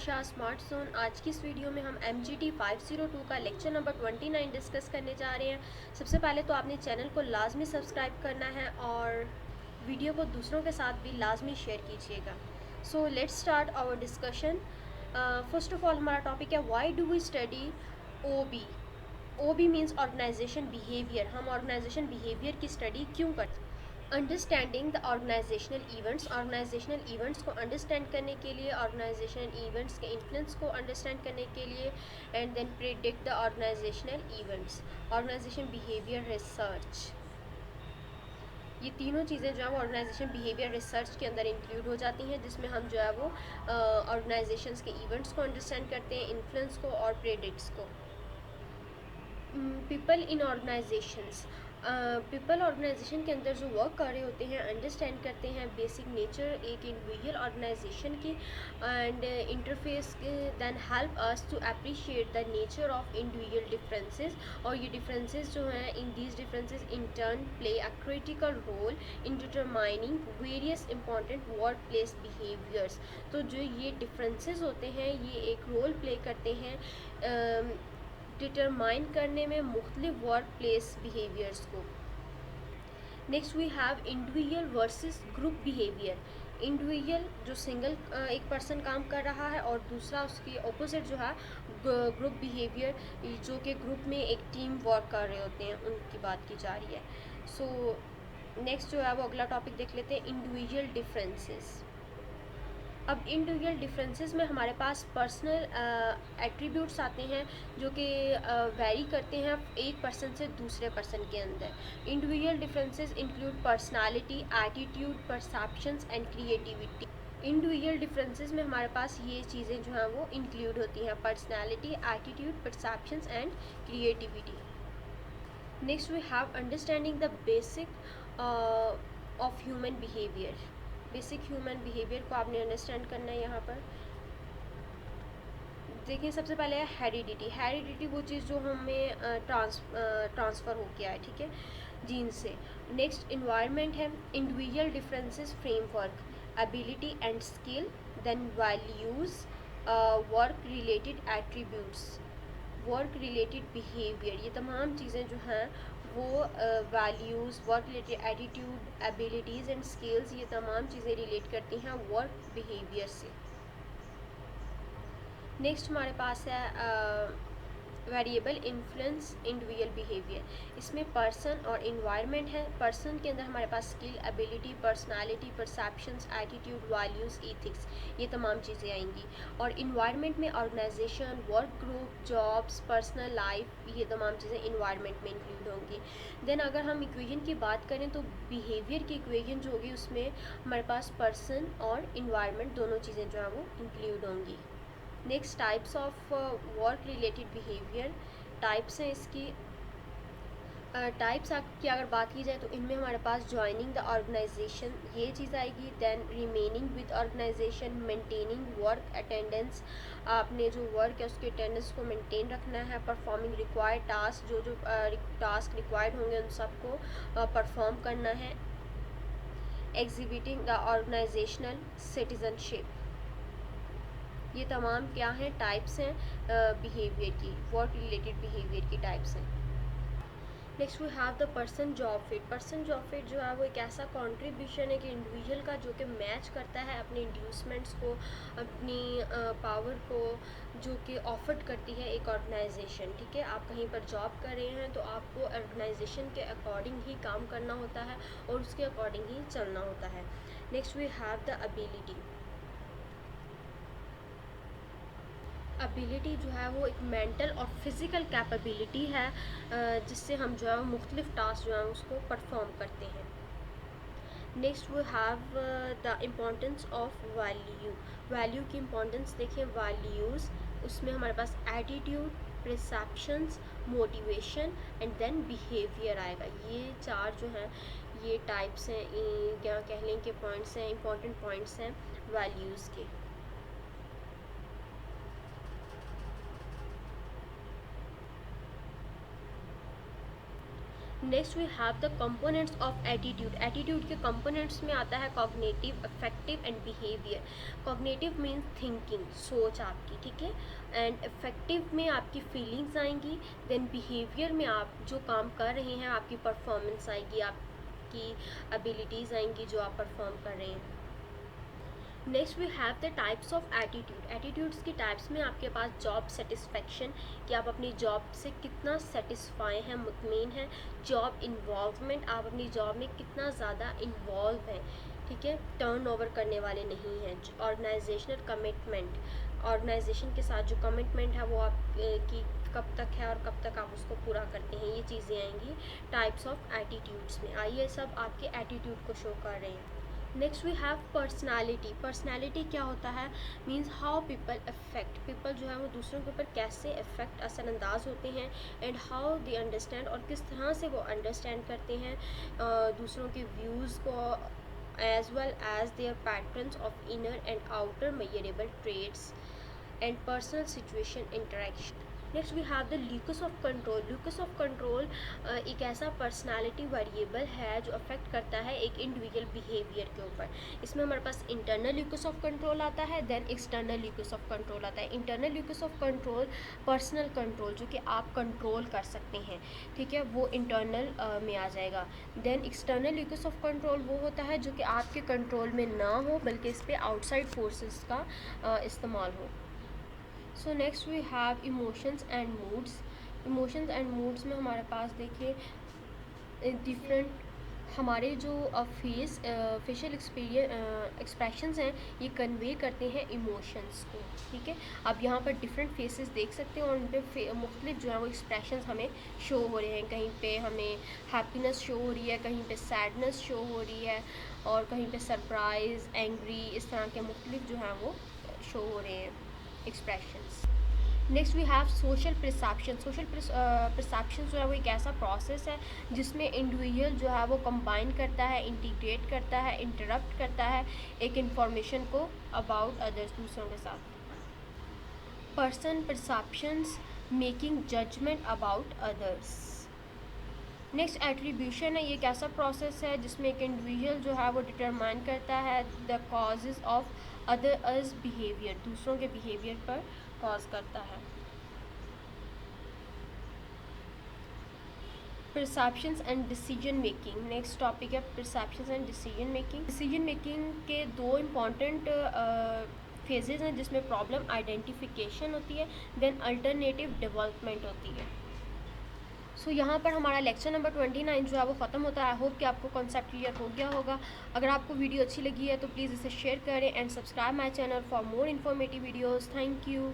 Ayesha smart zone. आज की इस वीडियो में हम MGT 502 का लेक्चर नंबर 29 डिस्कस करने जा रहे हैं। सबसे पहले तो आपने चैनल को लाजमी सब्सक्राइब करना है और वीडियो को दूसरों के साथ भी लाजमी शेयर कीजिएगा। So let's start our discussion. First of all हमारा टॉपिक है why do we study OB। OB means organisation behaviour. हम ऑर्गेनाइजेशन बिहेवियर की स्टडी क्यों करते हैं? अंडरस्टैंडिंग द ऑर्गेनाइजेशनल इवेंट्स को अंडरस्टैंड करने के लिए, ऑर्गेनाइजेशनल इवेंट्स के इन्फ्लुएंस को अंडरस्टैंड करने के लिए, and then predict the organisational events. Organisation behaviour research, ये तीनों चीज़ें जो है वो ऑर्गेनाइजेशन बिहेवियर रिसर्च के अंदर इंक्लूड हो जाती हैं, जिसमें हम जो है वो ऑर्गेनाइजेशंस के इवेंट्स को अंडरस्टैंड करते हैं, इन्फ्लुएंस को और प्रेडिक्ट्स को। People in organisations, people organisation के अंदर जो वर्क कर रहे होते हैं अंडरस्टैंड करते हैं बेसिक नेचर एक इंडिविजुअल ऑर्गेनाइजेशन की, and interface then help us to appreciate the nature of individual differences. और ये डिफरेंसेस जो हैं, in these differences in turn play a critical role in determining various important workplace behaviours. तो जो ये differences होते हैं ये एक रोल प्ले करते हैं डिटरमाइन करने में मुख्तलिफ वर्क प्लेस बिहेवियर्स को। Next we have individual versus group behaviour. Individual जो सिंगल एक पर्सन काम कर रहा है और दूसरा उसके ऑपोजिट जो है ग्रुप बिहेवियर, जो कि ग्रुप में एक टीम वर्क कर रहे होते हैं, उनकी बात की जा रही है। सो नेक्स्ट जो है वो अगला टॉपिक देख लेते हैं, इंडिविजुअल डिफरेंसेस। अब इंडिविजुअल डिफरेंसेस में हमारे पास पर्सनल एट्रीब्यूट्स आते हैं जो कि वैरी करते हैं एक पर्सन से दूसरे पर्सन के अंदर। Individual differences include personality, attitude, perceptions and creativity. Individual differences में हमारे पास ये चीज़ें जो हैं वो इंक्लूड होती हैं, personality, attitude, perceptions and creativity. Next we have understanding the basic of human behaviour. Basic human behaviour को आपने अंडरस्टैंड करना है। यहाँ पर देखिए सबसे पहले है हेरिडिटी। हेरिडिटी वो चीज़ जो हमें ट्रांसफ़र हो गया है, ठीक है, जीन से। नेक्स्ट इन्वायरमेंट है, individual differences framework, ability and skill, then values, work related attributes, work related behaviour. ये तमाम चीज़ें जो हैं वो values, work related attitude, abilities and skills, ये तमाम चीज़ें रिलेट करती हैं वर्क बिहेवियर से। नेक्स्ट हमारे पास है वेरिएबल इन्फ्लुएंस इंडिविजुअल बिहेवियर। इसमें पर्सन और इन्वायरमेंट है। पर्सन के अंदर हमारे पास skill, ability, personality, perceptions, attitude, values, ethics, ये तमाम चीज़ें आएंगी। और इन्वायरमेंट में organisation, work group, jobs, personal life, ये तमाम चीज़ें इन्वायरमेंट में इंक्लूड होंगी। देन अगर हम इक्वेशन की बात करें तो बिहेवियर की इक्वेशन जो होगी उसमें हमारे पास पर्सन और इन्वायरमेंट दोनों चीज़ें जो हैं वो इंक्लूड होंगी। Next types of work related behaviour, types हैं इसकी। टाइप्स की अगर बात की जाए तो इनमें हमारे पास ज्वाइनिंग द ऑर्गेनाइजेशन ये चीज़ आएगी, then remaining with organisation, maintaining work attendance, आपने जो वर्क है उसके अटेंडेंस को मेंटेन रखना है, परफॉर्मिंग रिक्वायर्ड टास्क, जो टास्क रिक्वायर्ड होंगे उन सबको परफॉर्म करना है, एग्जिबिटिंग द ऑर्गेनाइजेशनल सिटीजनशिप। ये तमाम क्या हैं, टाइप्स हैं बिहेवियर की, वर्क रिलेटेड बिहेवियर की टाइप्स हैं। Next we have the person job fit. Person job fit जो है वो एक ऐसा कंट्रीब्यूशन है कि इंडिविजुअल का जो कि मैच करता है अपने इंड्यूसमेंट्स को, अपनी पावर को, जो कि ऑफर करती है एक ऑर्गेनाइजेशन, ठीक है। आप कहीं पर जॉब कर रहे हैं तो आपको ऑर्गेनाइजेशन के अकॉर्डिंग ही काम करना होता है और उसके अकॉर्डिंग ही चलना होता है। Next we have the ability. Ability जो है वो एक मेंटल और फिज़िकल कैपेबिलिटी है जिससे हम जो है मुख्तलिफ टास्क जो है उसको परफॉर्म करते हैं। Next we have the importance of value. Value की इम्पोर्टेंस देखें, वैल्यूज़ उसमें हमारे पास attitude, perceptions, motivation and then behaviour आएगा। ये चार जो हैं ये टाइप्स हैं, क्या कह लें कि पॉइंट्स हैं, इंपॉर्टेंट पॉइंट्स हैं वैल्यूज़ के। Next we have the components of attitude. Attitude के कंपोनेंट्स में आता है cognitive, affective and behaviour. Cognitive means thinking, सोच आपकी, ठीक है, एंड अफेक्टिव में आपकी फीलिंग्स आएंगी। देन बिहेवियर में आप जो काम कर रहे हैं आपकी परफॉर्मेंस आएगी, आपकी एबिलिटीज़ आएंगी जो आप परफॉर्म कर रहे हैं। Next we have the types of attitude. Attitudes की टाइप्स में आपके पास जॉब सेटिस्फेक्शन, कि आप अपनी जॉब से कितना सेटिस्फाई हैं, मुतमईन हैं। जॉब इन्वॉल्वमेंट, आप अपनी जॉब में कितना ज़्यादा इन्वॉल्व हैं, ठीक है, टर्न ओवर करने वाले नहीं हैं। ऑर्गेनाइजेशनल कमिटमेंट, ऑर्गेनाइजेशन के साथ जो कमिटमेंट है वो आप की कब तक है और कब तक आप उसको पूरा करते हैं, ये चीज़ें आएंगी टाइप्स ऑफ एटीट्यूड्स में। आइए सब आपके एटीट्यूड को शो कर रहे हैं। Next we have personality. Personality क्या होता है, means how people affect, people जो है वो दूसरों के ऊपर कैसे अफेक्ट असरअंदाज होते हैं, एंड हाउ दे अंडरस्टैंड, और किस तरह से वो अंडरस्टैंड करते हैं दूसरों के व्यूज़ को, as well as their patterns of inner and outer measurable traits and personal situation interaction. Next we have the locus of control. Locus of control एक ऐसा पर्सनालिटी वेरिएबल है जो अफेक्ट करता है एक इंडिविजुअल बिहेवियर के ऊपर। इसमें हमारे पास इंटरनल ल्यूकस ऑफ कंट्रोल आता है, then external locus of control आता है। Internal locus of control personal control, जो कि आप कंट्रोल कर सकते हैं, ठीक है, वो इंटरनल में आ जाएगा। Then external locus of control वो होता है जो कि आपके कंट्रोल में ना हो, बल्कि इस पर आउटसाइड फोर्सेस का इस्तेमाल हो। So next we have emotions and moods. Emotions and moods में हमारे पास देखिए डिफरेंट, हमारे जो फेशियल एक्सप्रेशंस हैं ये कन्वे करते हैं इमोशंस को, ठीक है। आप यहाँ पर डिफरेंट फेसेस देख सकते हैं और उन पर मुख्तलिफ जो है वो एक्सप्रेशंस हमें शो हो रहे हैं। कहीं पे हमें हैप्पीनेस शो हो रही है, कहीं पे सैडनेस शो हो रही है, और कहीं पे सरप्राइज़, एंग्री, इस तरह के मुख्तलिफ जो हैं वो शो हो रहे हैं expressions. Next we have social perception. Social perception जो है वो एक ऐसा प्रोसेस है जिसमें इंडिविजुअल जो है वो कंबाइन करता है, इंटीग्रेट करता है, इंटरप्ट करता है एक इंफॉर्मेशन को अबाउट अदर्स, दूसरों के साथ। Person perceptions making judgement about others. Next attribution है, ये एक ऐसा प्रोसेस है जिसमें एक इंडिविजुअल जो है वो डिटरमाइन करता है the causes of others behaviour, दूसरों के बिहेवियर पर कॉज करता है। Perceptions and decision making. Next topic है perceptions and decision making. Decision making के दो इम्पॉर्टेंट फेजेस हैं जिसमें प्रॉब्लम आइडेंटिफिकेशन होती है, देन अल्टरनेटिव डेवलपमेंट होती है। सो यहाँ पर हमारा लेक्चर नंबर 29 जो है वो ख़त्म होता है। आई होप कि आपको कॉन्सेप्ट क्लियर हो गया होगा। अगर आपको वीडियो अच्छी लगी है तो प्लीज़ इसे शेयर करें and subscribe my channel for more informative videos. Thank you.